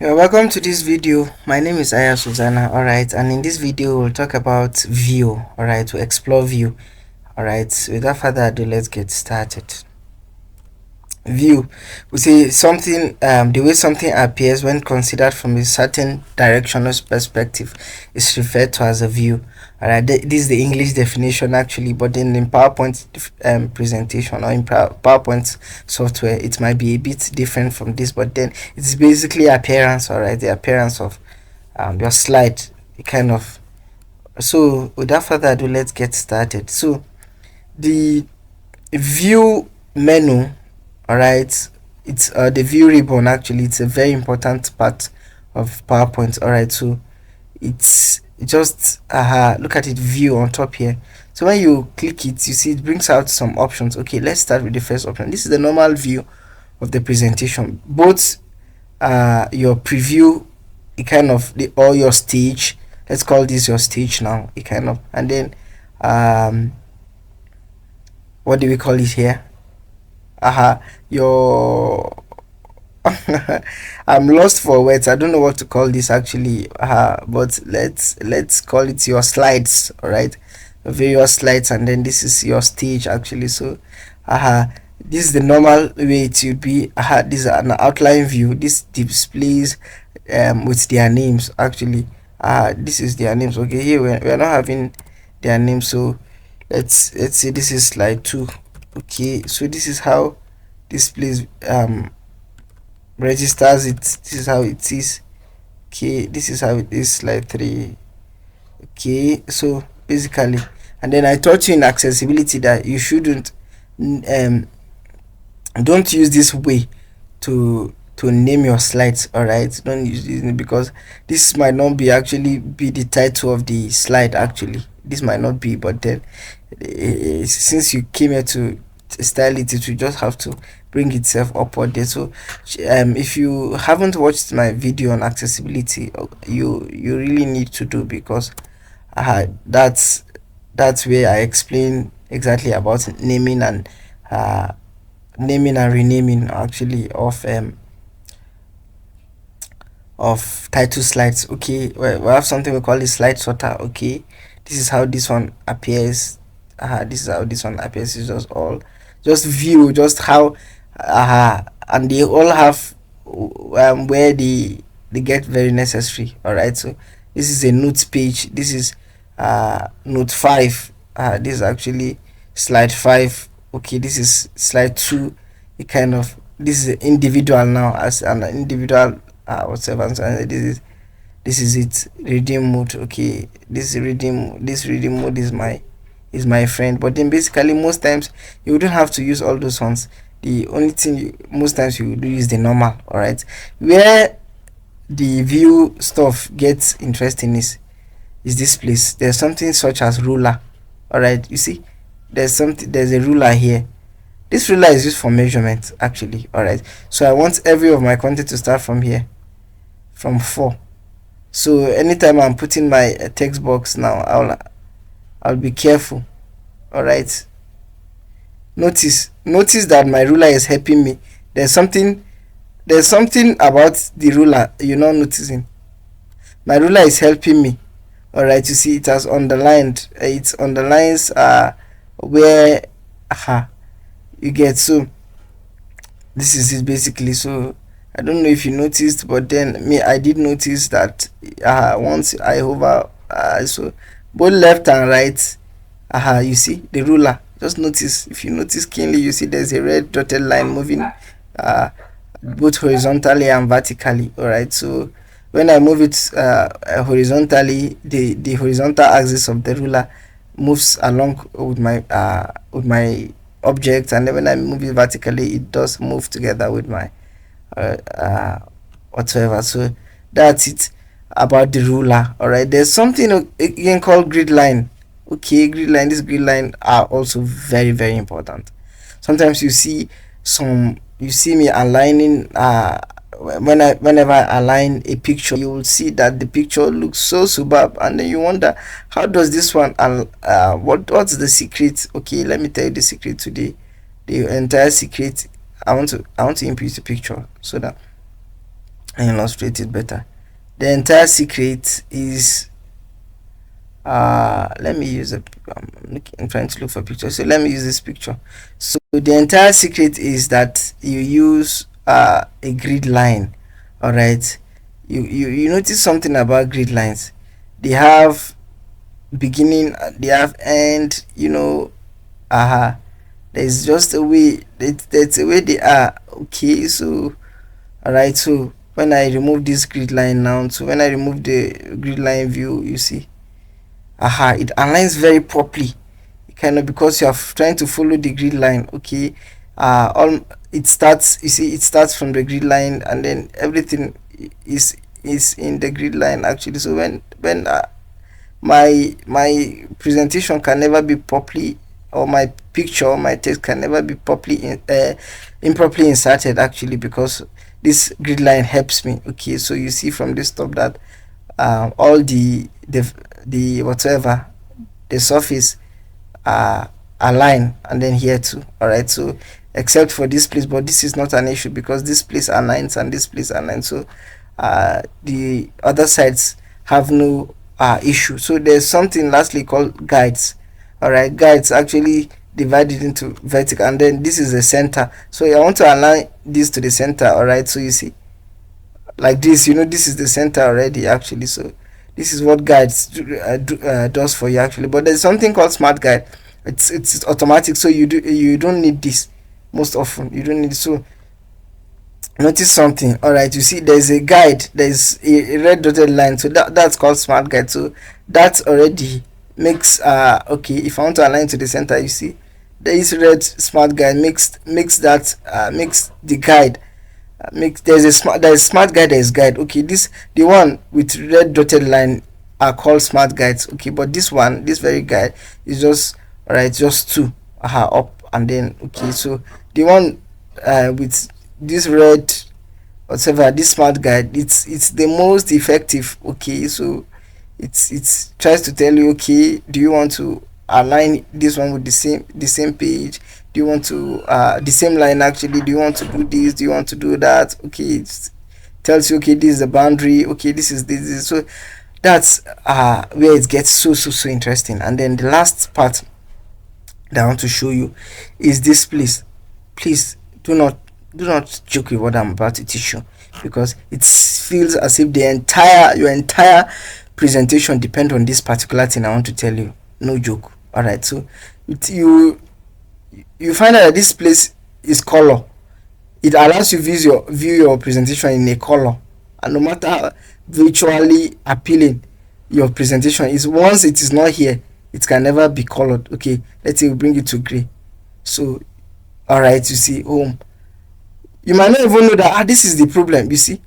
Yeah, welcome to this video. My name is Aya Susanna. All right, and in this video we'll talk about view. All right, to explore view. All right, without further ado, let's get started. View, we say something, the way something appears when considered from a certain directional perspective is referred to as a view. All right, this is the English definition actually, but then in PowerPoint presentation or in PowerPoint software it might be a bit different from this, but then it's basically appearance. All right, the appearance of your slide, kind of. So without further ado, let's get started. So the view menu, all right, it's the view ribbon. Actually, it's a very important part of PowerPoint. All right, so it's just look at it, view on top here. So when you click it, you see it brings out some options. Okay, let's start with the first option. This is the normal view of the presentation, both your preview, it kind of the or your stage. Let's call this your stage now, it kind of, and then what do we call it here? Your I'm lost for words. I don't know what to call this actually. But let's call it your slides. All right, various slides, and then this is your stage actually. So this is the normal way it would be. This is an outline view. This displays with their names actually. This is their names. Okay, here we're not having their names, so let's say this is slide 2. Okay, so this is how this place registers it. This is how it is. Okay, this is how it is, slide 3. Okay, so basically, and then I taught you in accessibility that you shouldn't don't use this way to name your slides. All right, don't use this because this might not be actually be the title of the slide. Actually, this might not be, but then since you came here to style it, it will just have to bring itself upward there. So if you haven't watched my video on accessibility, you really need to do, because that's where I explain exactly about uh naming and renaming actually of title slides. Okay, well, we have something we call the slide sorter. Okay, this is how this one appears. This is how this one appears. It's just all just view, just how and they all have where they get very necessary. All right, so this is a notes page. This is note 5. This is actually slide 5. Okay, this is slide 2. It kind of, this is individual now, as an individual whatever. So this is it, reading mode. Okay, this reading mode is my friend. But then basically most times you wouldn't have to use all those ones. The only thing most times you do is the normal. All right, where the view stuff gets interesting is this place. There's something such as ruler. All right, you see, there's a ruler here. This ruler is used for measurement actually. All right, so I want every of my content to start from here, from 4. So anytime I'm putting my text box now, I'll be careful. All right, notice that my ruler is helping me. There's something about the ruler you're not noticing. My ruler is helping me. All right, you see it has underlined. It underlines where you get. So this is it basically. So I don't know if you noticed, but then me, I did notice that once I hover, so both left and right, you see the ruler. Just notice, if you notice keenly, you see there's a red dotted line moving both horizontally and vertically. All right, so when I move it horizontally, the horizontal axis of the ruler moves along with my object, and then when I move it vertically, it does move together with my uh, uh, whatsoever. So that's it about the ruler. All right, there's something again called grid line. Okay, grid line. This grid line are also very very important. Sometimes you see me aligning whenever I align a picture, you will see that the picture looks so superb, and then you wonder, how does this one what's the secret? Okay, let me tell you the secret today. The entire secret, I want to input a picture so that and illustrate it better. The entire secret is let me use a I'm trying to look for a picture, so let me use this picture. So the entire secret is that you use a grid line. All right, you notice something about grid lines. They have beginning, they have end, there's just a way, that's a way they are. Okay, so all right, so when I remove this grid line now, so when I remove the grid line view, you see, it aligns very properly, kind of, because you are trying to follow the grid line. Okay, all it starts, you see, it starts from the grid line, and then everything is in the grid line actually. So when my presentation can never be properly, or my picture or my text can never be properly improperly inserted actually, because this grid line helps me. Okay, so you see from this top that all the whatever, the surface align, and then here too. All right, so except for this place, but this is not an issue because this place aligns and this place aligns, so the other sides have no issue. So there's something lastly called guides. All right, guides actually divided into vertical, and then this is the center. So I want to align this to the center. All right, so you see, like this, this is the center already actually. So this is what guides does for you actually. But there's something called smart guide. It's automatic, so you don't need this. Most often you don't need it. So notice something. All right, you see there's a guide, there's a red dotted line, so that's called smart guide. So that already makes okay, if I want to align to the center, you see this red smart guide makes that makes the guide make there's smart guide, there's guide. Okay, the one with red dotted line are called smart guides. Okay, but this one, this very guide, is just, all right, just two up, and then okay, so the one with this red whatever, this smart guide, it's the most effective. Okay, so it's tries to tell you, okay, do you want to align this one with the same page, do you want to the same line actually, do you want to do this, do you want to do that? Okay, it tells you, okay, this is the boundary, okay, this is this. So that's where it gets so interesting. And then the last part that I want to show you is this place. Please do not joke with what I'm about to teach you, because it feels as if your entire presentation depend on this particular thing I want to tell you. No joke. All right, so you find out that this place is color. It allows you view your presentation in a color, and no matter how visually appealing your presentation is, once it is not here, it can never be colored. Okay, let's say we bring it to gray. So all right, you see home, you might not even know that this is the problem. You see,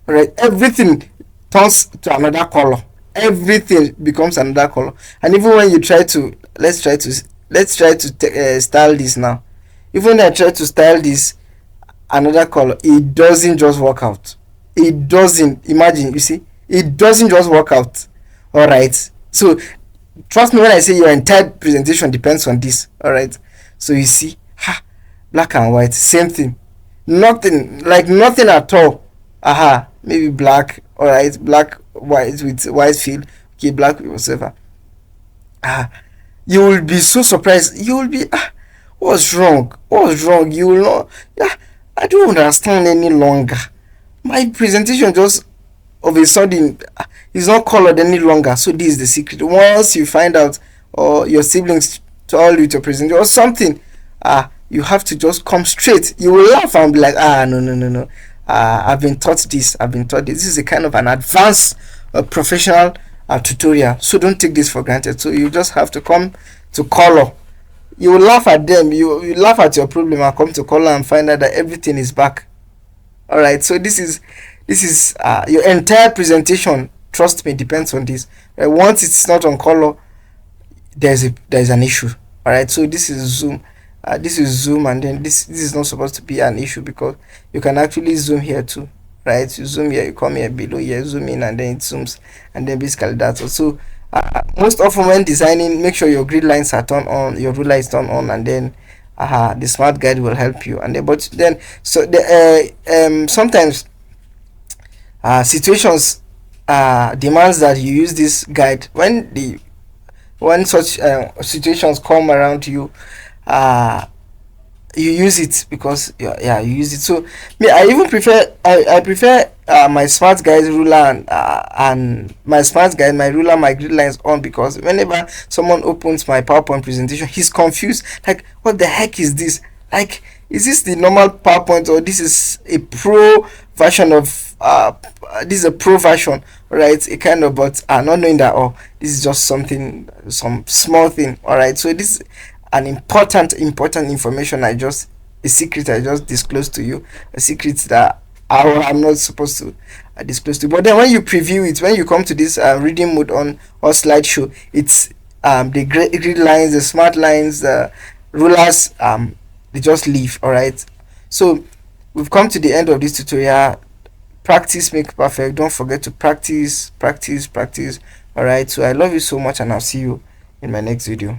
all right, everything turns to another color, everything becomes another color. And even when you try to, let's try to style this now, even when I try to style this another color, it doesn't just work out. It doesn't, imagine, you see, it doesn't just work out. All right, so trust me when I say your entire presentation depends on this. All right, so you see, black and white, same thing, nothing, like nothing at all. Maybe black, all right, black white with white field, okay, black whatever. You will be so surprised. You will be, what's wrong, you will not, I don't understand any longer. My presentation just of a sudden is not colored any longer. So this is the secret. Once you find out, or your siblings told you to present or something, you have to just come straight. You will laugh and be like, no. I've been taught this. This is a kind of an advanced professional tutorial. So don't take this for granted. So you just have to come to color. You will laugh at them. You laugh at your problem and come to color and find out that everything is back. All right. So this is your entire presentation. Trust me, depends on this. Once it's not on color, there's an issue. All right, so this is zoom, and then this is not supposed to be an issue, because you can actually zoom here too, right? You zoom here, you come here below here, zoom in, and then it zooms, and then basically that's all. So most often when designing, make sure your grid lines are turned on, your ruler is turned on, and then the smart guide will help you. And then, but then, so the sometimes situations demands that you use this guide. When such situations come around you, uh you use it, because yeah, you use it. So me, I even prefer, I prefer my smart guide ruler, and my smart guide, my ruler, my grid lines on, because whenever someone opens my PowerPoint presentation, he's confused, like, what the heck is this? Like, is this the normal PowerPoint, or this is a pro version of this is a pro version, right? A kind of, but not knowing that, oh, this is just something, some small thing, all right. So this an important information, I just, a secret I just disclosed to you, a secret that I'm not supposed to disclose to you. But then when you preview it, when you come to this reading mode on or slideshow, it's the grid lines, the smart lines, the rulers, they just leave, all right. So we've come to the end of this tutorial. Practice make perfect. Don't forget to practice, practice, practice. All right. So I love you so much, and I'll see you in my next video.